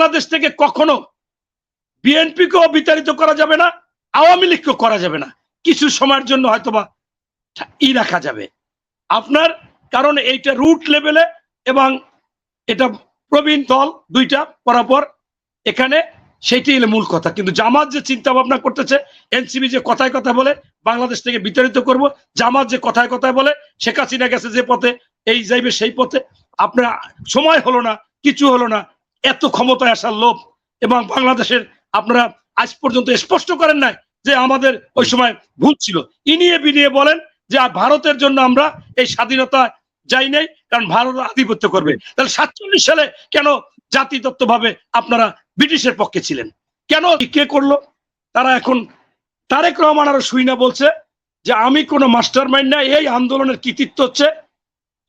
বাংলাদেশ থেকে কখনো বিএনপিকেও বিতাড়িত করা যাবে না, আওয়ামী লীগকেও করা যাবে না, কিছু সময়ের জন্য হয়তোবা রাখা যাবে আপনার, কারণ এইটা রুট লেভেলে এবং এটা প্রবীণ দল দুইটা পরাপর, এখানে সেটাই হলো মূল কথা। কিন্তু জামাত যে চিন্তা ভাবনা করতেছে, এনসিপি যে কথায় কথা বলে বাংলাদেশ থেকে বিতাড়িত করব, জামাত যে কথায় কথায় বলে শেখ হাসিনা গেছে যে পথে এই যাইবে সেই পথে, আপনার সময় হলো না, কিছু হলো না, এত ক্ষমতায় আসার লোভ। এবং বাংলাদেশের আপনারা আজ পর্যন্ত স্পষ্ট করেন নাই যে আমাদের ওই সময় ভুল ছিল, ইনিয়ে বিনিয়ে বলেন যে ভারতের জন্য আমরা এই স্বাধীনতা যাই নাই, কারণ ভারত আধিপত্য করবে। তাহলে 47 সালে কেন জাতিতত্ত্ব ভাবে আপনারা ব্রিটিশের পক্ষে ছিলেন? কেন, কে করলো? তারা এখন তারেক রহমান আরো শুই না বলছে যে আমি কোনো মাস্টার মাইন্ড না, এই আন্দোলনের কৃতিত্ব হচ্ছে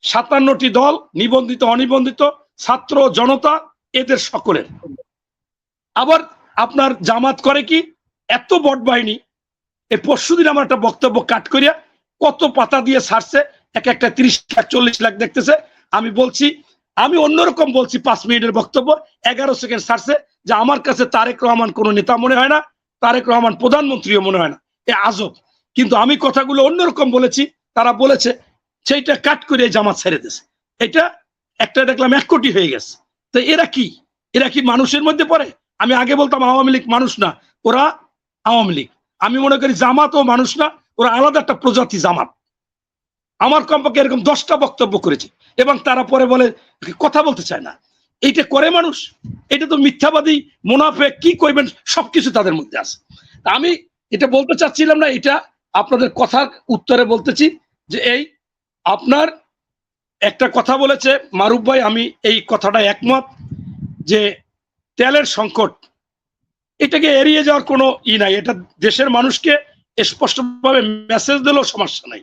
57টি দল, নিবন্ধিত অনিবন্ধিত, ছাত্র জনতা, এদের সকলের। আবার আপনার জামাত করে কি, এত বট বাহিনী, এই পরশুদিন আমার একটা বক্তব্য কাট করিয়া কত পাতা দিয়ে ছাড়ছে, এক একটা 30 লাখ 40 লাখ দেখতেছে। আমি বলছি, আমি অন্যরকম বলছি, 5 মিনিটের বক্তব্য 11 সেকেন্ড ছাড়ছে, যে আমার কাছে তারেক রহমান কোনো নেতা মনে হয় না, তারেক রহমান প্রধানমন্ত্রীও মনে হয় না, এ আজব। কিন্তু আমি কথাগুলো অন্যরকম বলেছি, তারা বলেছে, সেইটা কাট করে জামাত ছেড়ে দিয়েছে। এটা একটা দেখলাম 1 কোটি হয়ে গেছে। তো এরা কি মানুষের মধ্যে পড়ে? আমি আগে বলতাম আওয়ামী লীগ মানুষ না, ওরা আওয়ামী লীগ। আমি মনে করি জামাতও মানুষ না, ওরা আলাদা একটা প্রজাতি জামাত। আমার কমপক্ষে এরকম 10টা বক্তব্য করেছে, এবং তারা পরে বলে কথা বলতে চায় না। এইটা করে মানুষ? এটা তো মিথ্যাবাদী, মুনাফেক, কি করবেন, সবকিছু তাদের মধ্যে আছে। আমি এটা বলতে চাচ্ছিলাম না, এটা আপনাদের কথার উত্তরে বলতেছি যে এই আপনার একটা কথা বলেছে মারুফ ভাই, আমি এই কথাটা একমত, যে তেলের সংকট, এটাকে এড়িয়ে যাওয়ার কোনো নাই। এটা দেশের মানুষকে স্পষ্টভাবে মেসেজ দিলেও সমস্যা নাই।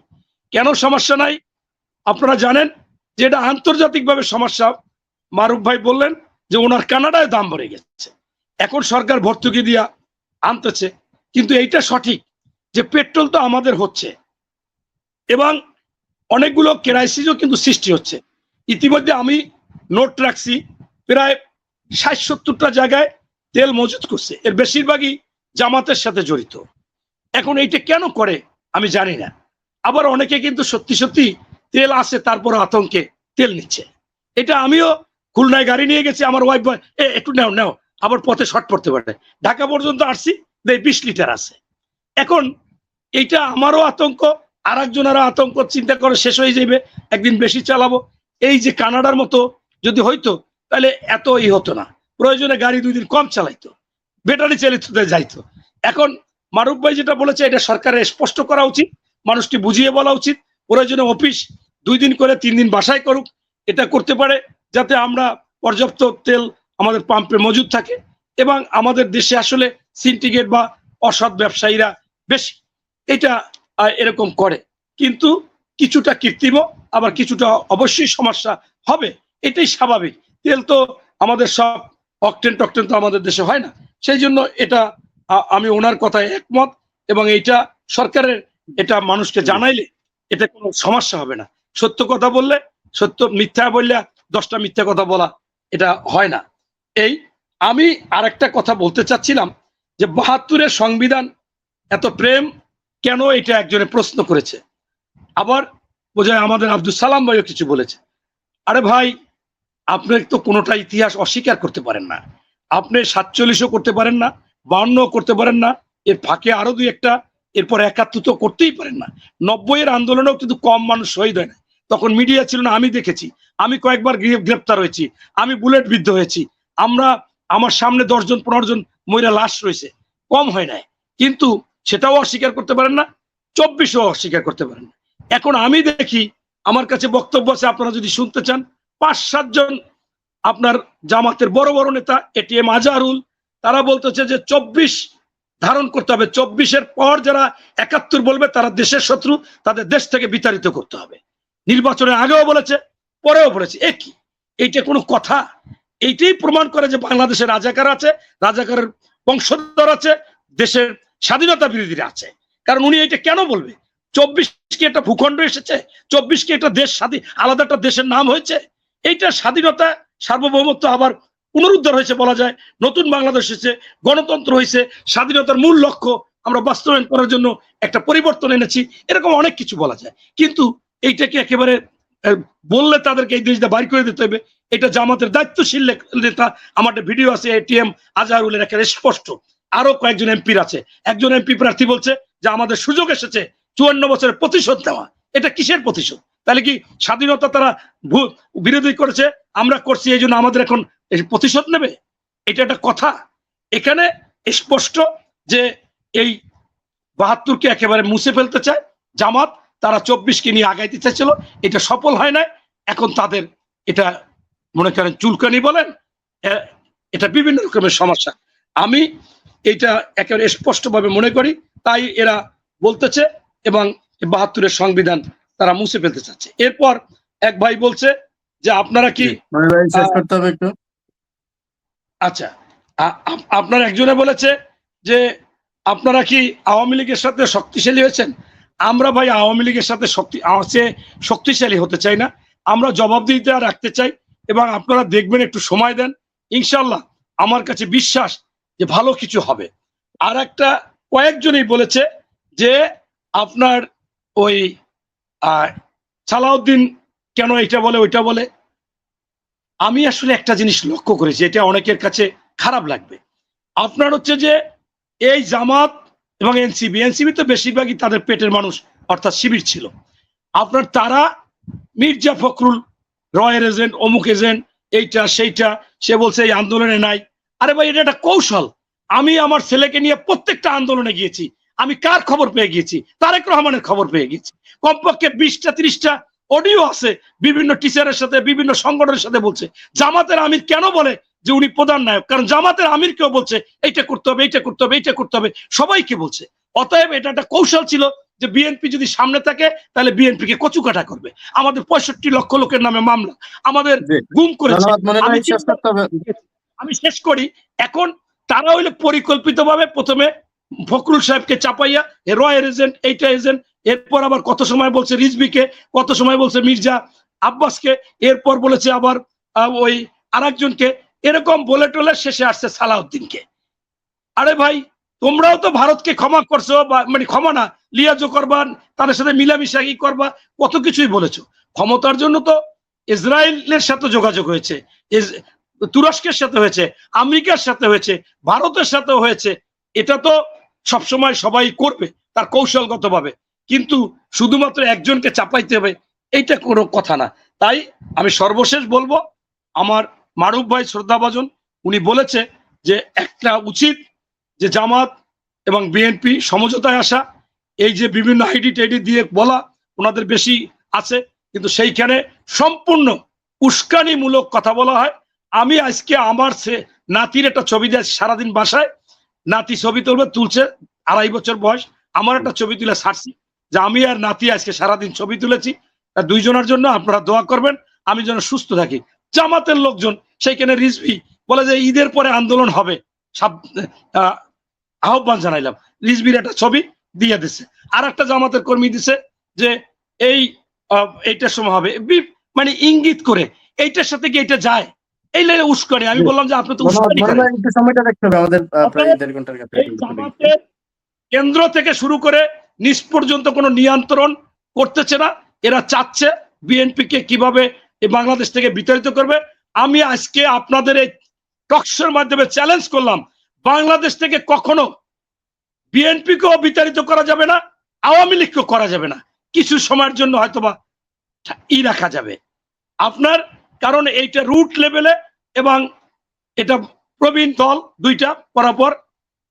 কেন সমস্যা নাই আপনারা জানেন, যে এটা আন্তর্জাতিকভাবে সমস্যা। মারুফ ভাই বললেন যে ওনার কানাডায় দাম বেড়ে গেছে, এখন সরকার ভর্তুকি দিয়া আনতেছে, কিন্তু এইটা সঠিক যে পেট্রোল তো আমাদের হচ্ছে, এবং অনেকগুলো ক্রাইসিসও কিন্তু সৃষ্টি হচ্ছে। ইতিমধ্যে আমি নোট রাখছি, প্রায় 60-70টা জায়গায় তেল মজুত করছে, এর বেশিরভাগই জামাতের সাথে জড়িত। এখন এইটা কেন করে আমি জানি না। আবার অনেকে কিন্তু সত্যি সত্যি তেল আছে, তারপর আতঙ্কে তেল নিচ্ছে। এটা আমিও খুলনায় গাড়ি নিয়ে গেছি, আমার ওয়াইফ বয় একটু নেও, আবার পথে শর্ট পড়তে পারে, ঢাকা পর্যন্ত আসছি, 20 লিটার আছে। এখন এইটা আমারও আতঙ্ক, আর একজনেরও আতঙ্ক, চিন্তা করে শেষ হয়ে যাবে, একদিন বেশি চালাবো। এই যে কানাডার মতো যদি হইতো, তাহলে এত হতো না, প্রয়োজনে গাড়ি 2 দিন কম চালাইতো, ব্যাটারি চালিত যাইতো। এখন মারুফ ভাই যেটা বলেছে, এটা সরকারের স্পষ্ট করা উচিত, মানুষকে বুঝিয়ে বলা উচিত, প্রয়োজনে অফিস 2 দিন করে 3 দিন বাসায় করুক, এটা করতে পারে, যাতে আমরা পর্যাপ্ত তেল আমাদের পাম্পে মজুদ থাকে। এবং আমাদের দেশে আসলে সিন্ডিকেট বা অসৎ ব্যবসায়ীরা বেশি এটা এরকম করে, কিন্তু কিছুটা কৃত্রিম, আবার কিছুটা অবশ্যই সমস্যা হবে, এটাই স্বাভাবিক। তেল তো আমাদের সব অকটেন টকটেন তো আমাদের দেশে হয় না, সেই জন্য এটা আমি ওনার কথায় একমত, এবং এইটা সরকারের, এটা মানুষকে জানাইলে এটা কোনো সমস্যা হবে না। সত্য কথা বললে, সত্য, মিথ্যা বললে 10টা মিথ্যা কথা বলা, এটা হয় না। এই আমি আরেকটা কথা বলতে চাচ্ছিলাম, যে 72-এর সংবিধান এত প্রেম কেন, এটা একজনে প্রশ্ন করেছে। আবার বোঝায় আমাদের আব্দুল সালাম ভাইও কিছু বলেছে। আরে ভাই, আপনি তো কোনোটা ইতিহাস অস্বীকার করতে পারেন না, আপনি 47ও করতে পারেন না, 52ও করতে পারেন না, এর ফাঁকে আরো 2-1টা, এরপর 71 তো করতেই পারেন না। 90-এর আন্দোলনেও কিন্তু কম মানুষ শহীদ হয় না, তখন মিডিয়া ছিল না, আমি দেখেছি, আমি কয়েকবার গ্রেপ্তার হয়েছি, আমি বুলেট বিদ্ধ হয়েছি, আমার সামনে 10 জন 15 জন মহিলা লাশ রয়েছে, কম হয় নাই, কিন্তু সেটাও অস্বীকার করতে পারেন না, 24ও অস্বীকার করতে পারেন না। এখন আমি দেখি, আমার কাছে বক্তব্য আছে, আপনারা যদি শুনতে চান, 5-7 জন আপনার জামাতের বড় বড় নেতা, এটিএম আজহারুল, তারা বলতেছে যে 24 ধারণ করতে হবে, 24-এর পর যারা 71 বলবে তারা দেশের শত্রু, তাদের দেশ থেকে বিতাড়িত করতে হবে। নির্বাচনের আগেও বলেছে, পরেও বলেছে। একই, এইটা কোনো কথা? এইটাই প্রমাণ করে যে বাংলাদেশে রাজাকার আছে, রাজাকারের বংশধর আছে, দেশের স্বাধীনতা বিরোধীরা আছে। কারণ উনি এটা কেন বলবে? 24 কি একটা ভূখণ্ড এসেছে? 24 কি একটা দেশ, স্বাধীন আলাদা একটা দেশের নাম হয়েছে? এইটা স্বাধীনতা, সার্বভৌমত্ব, আবার পুনরুদ্ধার হয়েছে বলা যায়, নতুন বাংলাদেশ হয়েছে, গণতন্ত্র হয়েছে, স্বাধীনতার মূল লক্ষ্য আমরা বাস্তবায়ন করার জন্য একটা পরিবর্তন এনেছি, এরকম অনেক কিছু বলা যায়। কিন্তু এইটাকে একেবারে বললে তাদেরকে এই দেশটা বাইর করে দিতে হবে, এটা জামাতের দায়িত্বশীল নেতা, আমার একটা ভিডিও আছে এটিএম আজহারুলের, একেবারে স্পষ্ট। আরো কয়েকজন এমপির আছে, একজন এমপি প্রার্থী বলছে যে আমাদের সুযোগ এসেছে 54 বছরের প্রতিশোধ নেওয়া। এটা কিসের প্রতিশোধ? তাহলে কি স্বাধীনতা তারা বিরোধী করেছে, আমরা করছি এই জন্য আমাদের এখন প্রতিশোধ নেবে? এটা একটা কথা। এখানে স্পষ্ট যে এই 72-কে একেবারে মুছে ফেলতে চায় জামাত, তারা 24-কে নিয়ে আগাইতে চাইছিল, এটা সফল হয় না। এখন তাদের এটা মনে করেন চুলকানি বলেন, এটা বিভিন্ন রকমের সমস্যা। আমি এটা একেবারে স্পষ্টভাবে মনে করি, তাই এরা বলতেছে এবং 72-এর সংবিধান তারা মুছে ফেলতে চাচ্ছে। এরপর এক ভাই বলছে যে আপনারা কি আচ্ছা, আপনার একজনে বলেছে যে আপনারা কি আওয়ামী লীগের সাথে শক্তিশালী হয়েছেন? আমরা ভাই আওয়ামী লীগের সাথে শক্তিশালী হতে চাই না, আমরা জবাবদিহিতা রাখতে চাই এবং আপনারা দেখবেন, একটু সময় দেন, ইনশাল্লাহ আমার কাছে বিশ্বাস যে ভালো কিছু হবে। আর একটা কয়েকজনই বলেছে যে আপনার ওই সালাউদ্দিন কেন এটা বলে ওইটা বলে। আমি আসলে একটা জিনিস লক্ষ্য করেছি, এটা অনেকের কাছে খারাপ লাগবে। আপনার হচ্ছে যে এই জামাত এবং এনসিবি তো বেশিরভাগই তাদের পেটের মানুষ, অর্থাৎ শিবির ছিল। আপনার তারা মির্জা ফখরুল রয়ের এজেন্ট, অমুক এজেন্ট, এইটা সেইটা, সে বলছে এই আন্দোলনে নাই। আরে ভাই, এটা একটা কৌশল। আমি আমার ছেলেকে নিয়ে প্রত্যেকটা আন্দোলনে গিয়েছি, আমি কার খবর পেয়ে গিয়েছি? তারেক রহমানের খবর পেয়ে গেছি। কমপক্ষে 20টা 30টা অডিও আছে, বিভিন্ন টিচারের সাথে, বিভিন্ন সংগঠনের সাথে বলছে। জামাতের আমির কেন বলে যে উনি প্রধান নায়ক? কারণ জামাতের আমির কেউ বলছে এইটা করতে হবে, এইটা করতে হবে, এইটা করতে হবে, সবাইকে বলছে। অতএব এটা একটা কৌশল ছিল যে বিএনপি যদি সামনে থাকে তাহলে বিএনপি কে কচুকাটা করবে। আমাদের 65 লক্ষ লোকের নামে মামলা, আমাদের গুম করেছে। আমি শেষ করি। এখন তারা হইলে পরিকল্পিতভাবে প্রথমে ফখরুল সাহেবকে চাপাইয়া রয়ের এজেন্ট, এইটা এজেন্ট, এরপর আবার কত সময় বলছে রিজভিকে, কত সময় বলছে মির্জা আব্বাসকে, এরপর বলেছে আবার ওই আরেকজনকে, এরকম বলে টলে শেষে আসছে সালাউদ্দিনকে। আরে ভাই, তোমরাও তো ভারতকে ক্ষমা করছো, বা মানে ক্ষমা না, লিয়াজো করবা, তাদের সাথে মিলামিশা করবা, কত কিছুই বলেছো। ক্ষমতার জন্য তো ইসরায়েলের সাথে যোগাযোগ হয়েছে, তুরস্কের সাথে হয়েছে, আমেরিকার সাথে হয়েছে, ভারতের সাথে হয়েছে। এটা তো সবসময় সবাই করবে তার কৌশলগতভাবে, কিন্তু শুধুমাত্র একজনকে চাপাইতে হবে এইটা কোনো কথা না। তাই আমি সর্বশেষ বলবো, আমার মারুফ ভাই শ্রদ্ধাভাজন, উনি বলেছে যে একটা উচিত যে জামাত এবং বিএনপি সমঝোতায় আসা। এই যে বিভিন্ন আইডি টাইডি দিয়ে বলা ওনাদের বেশি আছে, কিন্তু সেইখানে সম্পূর্ণ উস্কানিমূলক কথা বলা হয়। আমি আজকে আমার নাতির একটা ছবি দিয়ে সারাদিন বাসায়, নাতি ছবি তুলছে, 2.5 বছর বয়স, আমার একটা ছবি তুলে ছাড়ছি যে আমি আর নাতি আজকে সারাদিন ছবি তুলেছি। দুইজনের জন্য আপনারা দোয়া করবেন, আমি যেন সুস্থ থাকি। জামাতের লোকজন সেইখানে রিজভি বলে যে ঈদের পরে আন্দোলন হবে, আহ্বান জানাইলাম, রিজভির একটা ছবি দিয়ে দিছে। আর একটা জামাতের কর্মী দিছে যে এইটার সময় হবে, মানে ইঙ্গিত করে। এইটার সাথে কি এটা যায়? এই লাইনে উস্কানি। আমি বললাম যে আপনি তো উস্কানি করেন। জামাতের কেন্দ্র থেকে শুরু করে নিচ পর্যন্ত কোনো নিয়ন্ত্রণ করতেছে না। এরা চাচ্ছে বিএনপি কে কিভাবে এই বাংলাদেশ থেকে বিতাড়িত করবে। আমি আজকে আপনাদের এই টকশোর মাধ্যমে চ্যালেঞ্জ করলাম, বাংলাদেশ থেকে কখনো বিএনপি কেও বিতাড়িত করা যাবে না, আওয়ামী লীগকেও করা যাবে না। কিছু সময়ের জন্য হয়তোবা রাখা যাবে আপনার, কারণ এইটা রুট লেভেলে এবং এটা প্রবীণ দল দুইটা পরাপর,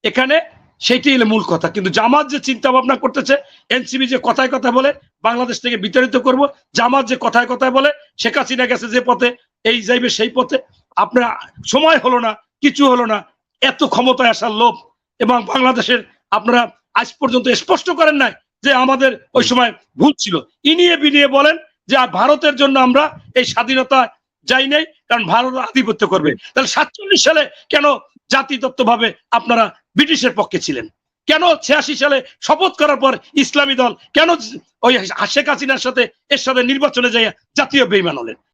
এখানে সেইটাই হলো মূল কথা। কিন্তু জামাত যে চিন্তা ভাবনা করতেছে, এনসিবি যে কথায় কথা বলে বাংলাদেশ থেকে বিতাড়িত করব, জামাত যে কথায় কথায় বলে শেখ হাসিনা গেছে যে পথে, এই যাইবে সেই পথে। আপনার সময় হলো না, কিছু হলো না, এত ক্ষমতায় আসার লোভ। এবং বাংলাদেশের আপনারা আজ পর্যন্ত স্পষ্ট করেন নাই যে আমাদের ওই সময় ভুল ছিল। ইনিয়ে বিনিয়ে বলেন যে ভারতের জন্য আমরা এই স্বাধীনতা যাই নাই, কারণ ভারত আধিপত্য করবে। তাহলে 47 সালে কেন জাতিতত্ত্ব ভাবে আপনারা ব্রিটিশের পক্ষে ছিলেন? কেন 86 সালে শপথ করার পর ইসলামী দল কেন ওই শেখ হাসিনার সাথে এর সাথে নির্বাচনে যাইয়া জাতীয় বেঈমান হলেন?